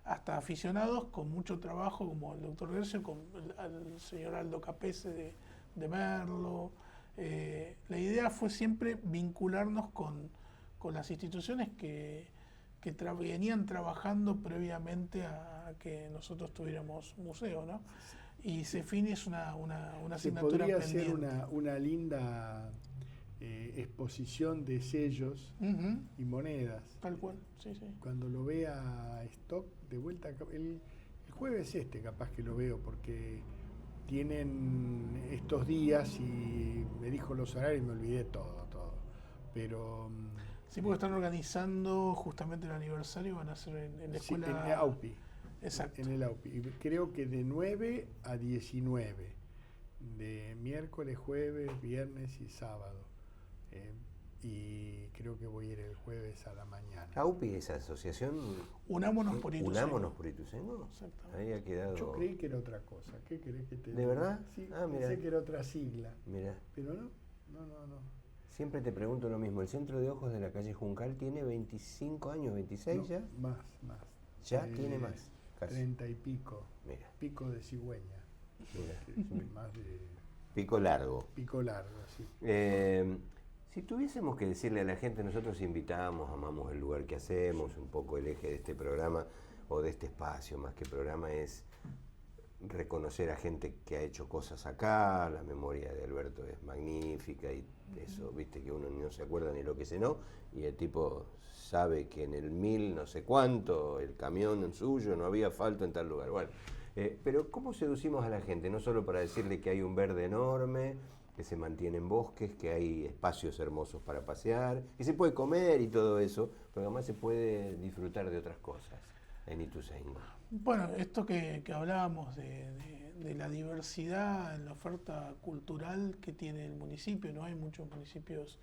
hasta aficionados con mucho trabajo, como el doctor Gercio, con el señor Aldo Capese de Merlo. La idea fue siempre vincularnos con las instituciones que venían trabajando previamente a que nosotros tuviéramos museo, ¿no? Y Cefini es una asignatura
podría
pendiente.
ser una linda exposición de sellos y monedas.
Tal cual, sí.
Cuando lo vea Stock de vuelta, el jueves capaz que lo veo, porque tienen estos días y me dijo los horarios y me olvidé todo. Pero...
Sí, porque están organizando justamente el aniversario, van a hacer en la escuela...
Sí, en AUPI.
Exacto.
En el AUPI. Y creo que de 9 a 19. De miércoles, jueves, viernes y sábado. Y creo que voy a ir el jueves a la mañana.
AUPI, esa asociación...
Unámonos por Ituzaingó.
Unámonos por Ituzaingó.
Exactamente.
Ahí ha quedado...
Yo creí que era otra cosa. ¿Qué querés que te diga?
¿De verdad?
Sí,
mira.
pensé que era otra sigla.
Mira.
Pero no.
Siempre te pregunto lo mismo. El Centro de Ojos de la calle Juncal tiene 25 años, 26
No,
ya.
Más.
Ya tiene más. Casi.
30 y pico.
Mira.
Pico de cigüeña.
Mira.
Más de...
Pico largo.
Pico largo, sí.
Si tuviésemos que decirle a la gente, nosotros invitamos, amamos el lugar que hacemos, un poco el eje de este programa o de este espacio, más que programa, es reconocer a gente que ha hecho cosas acá, la memoria de Alberto es magnífica y eso, viste que uno no se acuerda ni lo que cenó, y el tipo sabe que en el 1000 no sé cuánto, el camión suyo no había asfalto en tal lugar. Bueno, pero ¿cómo seducimos a la gente? No solo para decirle que hay un verde enorme, que se mantienen bosques, que hay espacios hermosos para pasear, que se puede comer y todo eso, pero además se puede disfrutar de otras cosas en Ituzaingó.
Bueno, esto que hablábamos de la diversidad en la oferta cultural que tiene el municipio, no hay muchos municipios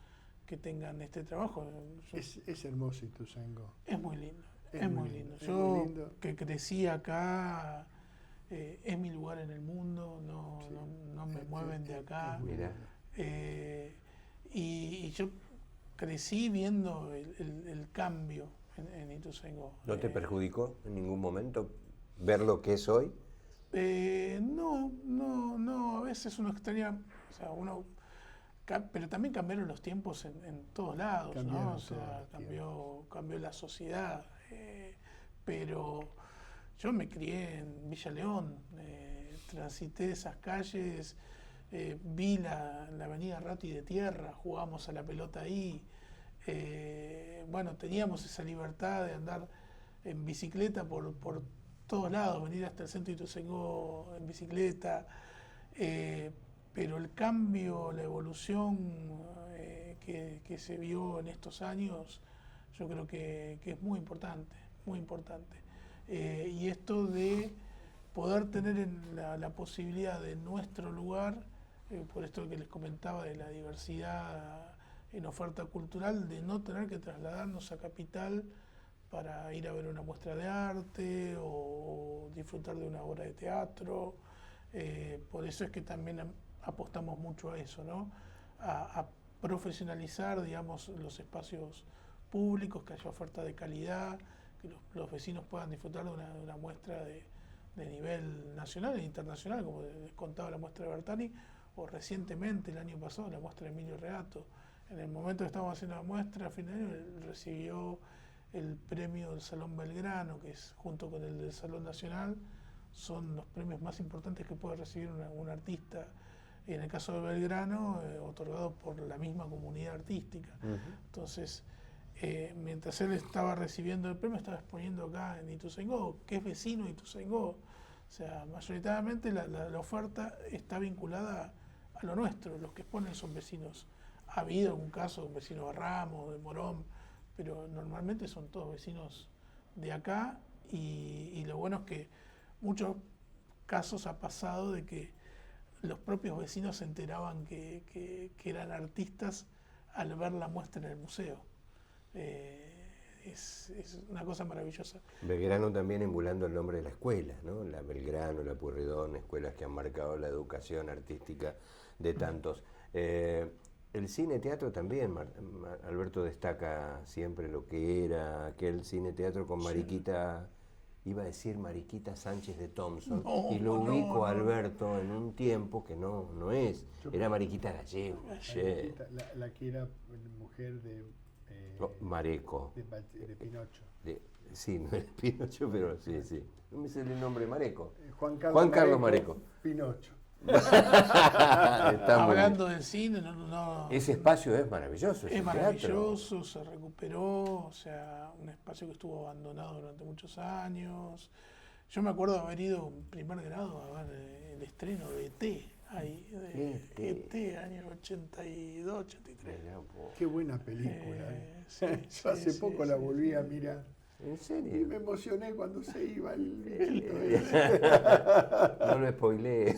que tengan este trabajo.
Es hermoso Ituzaingó.
Es muy lindo, es muy lindo. Yo que crecí acá, es mi lugar en el mundo, no me mueven de acá. Y yo crecí viendo el cambio en Ituzaingó.
¿No te perjudicó en ningún momento ver lo que es hoy?
No, a veces uno extraña, o sea, pero también cambiaron los tiempos en todos lados, ¿no? O sea, cambió la sociedad, pero yo me crié en Villa León, transité esas calles, vi la avenida Ratti de tierra, jugábamos a la pelota ahí, bueno, teníamos esa libertad de andar en bicicleta por todos lados, venir hasta el centro de Ituzaingó en bicicleta, pero el cambio, la evolución que se vio en estos años, yo creo que es muy importante, muy importante. Y esto de poder tener la posibilidad de nuestro lugar, por esto que les comentaba de la diversidad en oferta cultural, de no tener que trasladarnos a Capital para ir a ver una muestra de arte o disfrutar de una obra de teatro. Por eso es que también apostamos mucho a eso, ¿no? A profesionalizar, digamos, los espacios públicos, que haya oferta de calidad, que los vecinos puedan disfrutar de una muestra de nivel nacional e internacional, como les contaba la muestra de Bertani, o recientemente, el año pasado, la muestra de Emilio Reato. En el momento que estábamos haciendo la muestra, a fin de año, recibió el premio del Salón Belgrano, que es junto con el del Salón Nacional, son los premios más importantes que puede recibir un artista. En el caso de Belgrano, otorgado por la misma comunidad artística. Entonces, mientras él estaba recibiendo el premio, estaba exponiendo acá en Ituzaingó, que es vecino de Ituzaingó. O sea, mayoritariamente la oferta está vinculada a lo nuestro. Los que exponen son vecinos. Ha habido algún caso de un vecino de Ramos, de Morón, pero normalmente son todos vecinos de acá, y lo bueno es que muchos casos ha pasado de que los propios vecinos se enteraban que eran artistas al ver la muestra en el museo. Es una cosa maravillosa.
Belgrano también emulando el nombre de la escuela, ¿no? La Belgrano, la Pueyrredón, escuelas que han marcado la educación artística de tantos. El cine-teatro también, Alberto destaca siempre lo que era aquel cine-teatro con Mariquita, iba a decir Mariquita Sánchez de Thompson, y lo ubico a Alberto en un tiempo que no es, era Mariquita Gallego.
La que era mujer de...
Mareco.
De Pinocho.
Sí, no es Pinocho, pero sí. No me sale el nombre, Mareco.
Juan
Carlos Mareco.
Pinocho.
Hablando del cine,
ese espacio es maravilloso.
Es maravilloso, se recuperó, o sea, un espacio que estuvo abandonado durante muchos años. Yo me acuerdo de haber ido en primer grado a ver el estreno de E.T. ahí, de E.T. año 82, 83.
Qué buena película. Yo hace poco la volví a mirar.
¿En serio?
Y me emocioné cuando se iba el bichito.
No lo spoileé,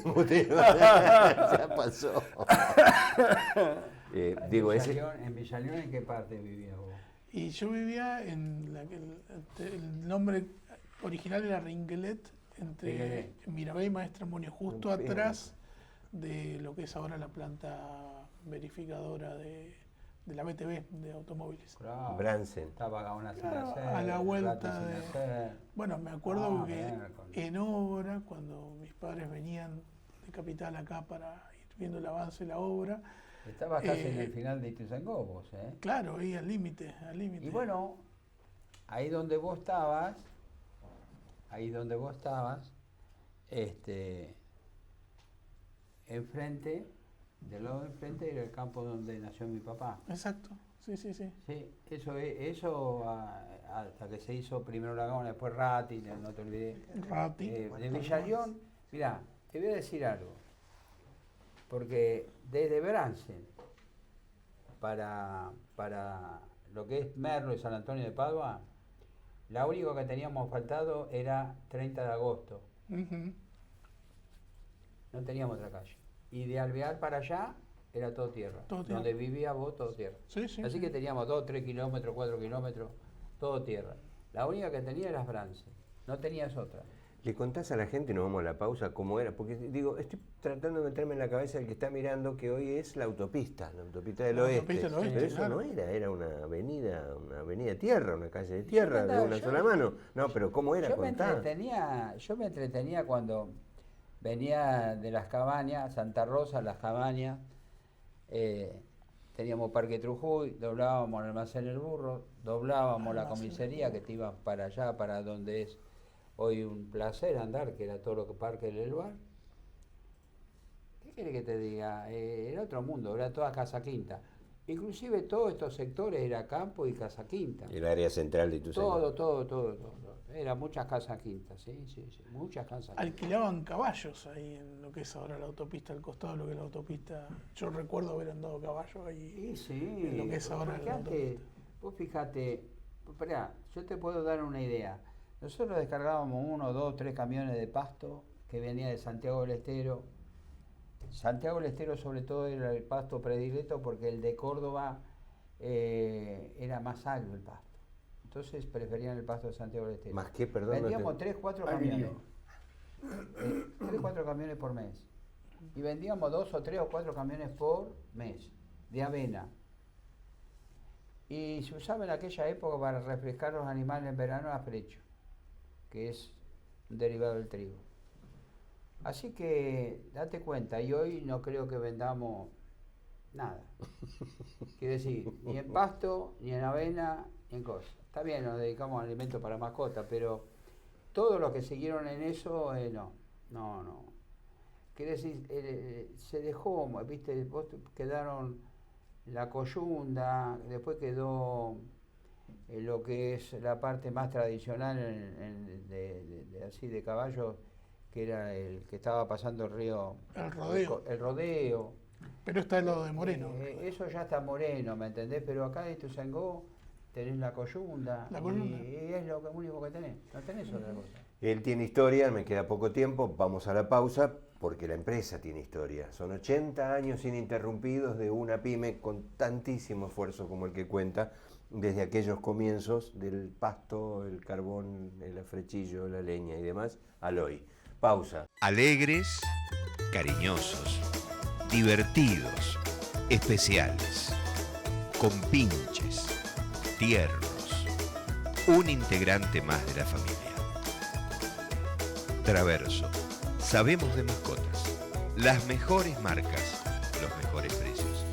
ya pasó.
¿En Villa León en qué parte vivías vos?
Y yo vivía en el nombre original era Ringelet, entre Mirabé y Maestre Monio, justo atrás de lo que es ahora la planta verificadora de la BTV de automóviles.
Claro, Bransen.
Estaba
a la vuelta de... Bueno, me acuerdo que en obra, cuando mis padres venían de Capital acá para ir viendo el avance de la obra...
Estabas casi en el final de Ituzaingó vos, ¿eh?
Claro, ahí al límite.
Y bueno, ahí donde vos estabas, enfrente, del lado de enfrente era el campo donde nació mi papá.
Exacto, sí.
Sí, eso hasta que se hizo primero Laguna, después Ratti, no te olvides.
Ratti.
De Villalión, mirá, te voy a decir algo, porque desde Bransen para lo que es Merlo y San Antonio de Padua, la única que teníamos asfaltado era 30 de agosto.
Uh-huh.
No teníamos otra calle. Y de Alvear para allá era todo tierra. Donde vivía vos, todo tierra.
Sí,
Así que teníamos 2, 3 kilómetros, 4 kilómetros, todo tierra. La única que tenía era Bransen, no tenías otra.
¿Le contás a la gente, nos vamos a la pausa, cómo era? Porque digo, estoy tratando de meterme en la cabeza del que está mirando que hoy es la autopista del oeste.
Autopista del oeste,
pero eso
claro.
no era una avenida de tierra, una calle de tierra de una sola mano. No, pero ¿cómo era?
Yo me entretenía cuando venía de las cabañas, Santa Rosa, las cabañas, teníamos Parque Trujuy, doblábamos el almacén El Burro, doblábamos la comisaría que te iba para allá, para donde es hoy un placer andar, que era todo lo que Parque del Elbar. ¿Qué quiere que te diga? Era otro mundo, era toda Casa Quinta. Inclusive todos estos sectores era campo y Casa Quinta.
El área central de Ituzaingó.
Todo. Era muchas casas quintas, sí, muchas casas quintas.
Alquilaban caballos ahí en lo que es ahora la autopista, al costado de lo que es la autopista. Yo recuerdo haber andado caballo ahí.
Sí,
en lo que es ahora la autopista.
Vos fíjate, esperá, yo te puedo dar una idea. Nosotros descargábamos 1, 2, 3 camiones de pasto que venía de Santiago del Estero. Santiago del Estero sobre todo era el pasto predilecto porque el de Córdoba era más alto el pasto. Entonces preferían el pasto de Santiago del Estero.
¿Más qué, perdón?
Vendíamos 3, 4 camiones. 3, 4 camiones por mes. Y vendíamos 2 o 3 o 4 camiones por mes de avena. Y se usaba en aquella época para refrescar los animales en verano afrecho, que es un derivado del trigo. Así que date cuenta, y hoy no creo que vendamos nada. Quiere decir, ni en pasto, ni en avena, ni en cosas. Está bien, nos dedicamos a alimentos para mascotas, pero todos los que siguieron en eso, no. Quiere decir, se dejó, viste, vos quedaron la coyunda, después quedó lo que es la parte más tradicional así de caballos, que era el que estaba pasando el río.
El rodeo.
El rodeo.
Pero está al lado de Moreno.
Eso ya está Moreno, ¿me entendés? Pero acá en Ituzaingó tenés la coyunda. Y es lo único que tenés, no tenés otra cosa.
Él tiene historia, me queda poco tiempo, vamos a la pausa, porque la empresa tiene historia. Son 80 años ininterrumpidos de una pyme con tantísimo esfuerzo como el que cuenta, desde aquellos comienzos del pasto, el carbón, el afrechillo, la leña y demás, al hoy. Pausa.
Alegres, cariñosos, divertidos, especiales, compinches, tiernos, un integrante más de la familia. Traverso, sabemos de mascotas, las mejores marcas, los mejores precios.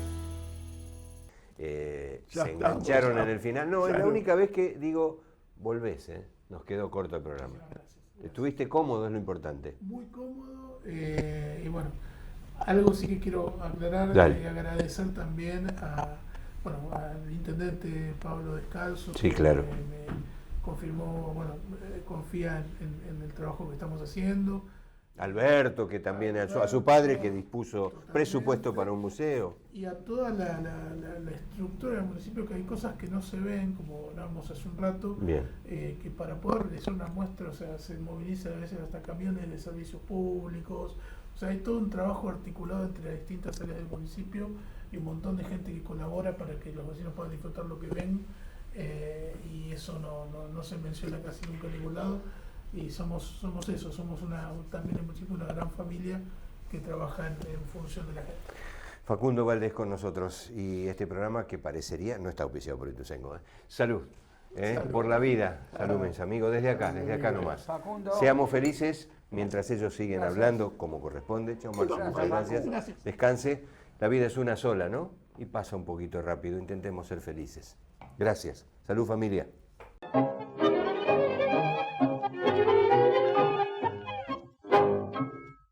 Se engancharon en el final. No, es la única vez que digo, volvés, nos quedó corto el programa. ¿Estuviste cómodo? Es lo importante.
Muy cómodo. Y bueno, algo sí que quiero aclarar y agradecer también al intendente Pablo Descalzo.
Sí, claro.
Que me confirmó, confía en el trabajo que estamos haciendo.
Alberto, que también a su padre que dispuso presupuesto para un museo.
Y a toda la estructura del municipio, que hay cosas que no se ven, como hablábamos hace un rato, que para poder realizar una muestra, o sea, se movilizan a veces hasta camiones de servicios públicos, o sea, hay todo un trabajo articulado entre las distintas áreas del municipio y un montón de gente que colabora para que los vecinos puedan disfrutar lo que ven, y eso no se menciona casi nunca en ningún lado. Y somos eso, somos también en principio una gran familia que trabaja en función de la gente.
Facundo Valdés con nosotros y este programa que parecería, no está auspiciado por Ituzaingó. Salud, por la vida, salud, mis amigos, desde acá nomás.
Facundo.
Seamos felices mientras ellos siguen hablando como corresponde. Chao, Marco, muchas gracias. Descanse, la vida es una sola, ¿no? Y pasa un poquito rápido, intentemos ser felices. Gracias, salud familia.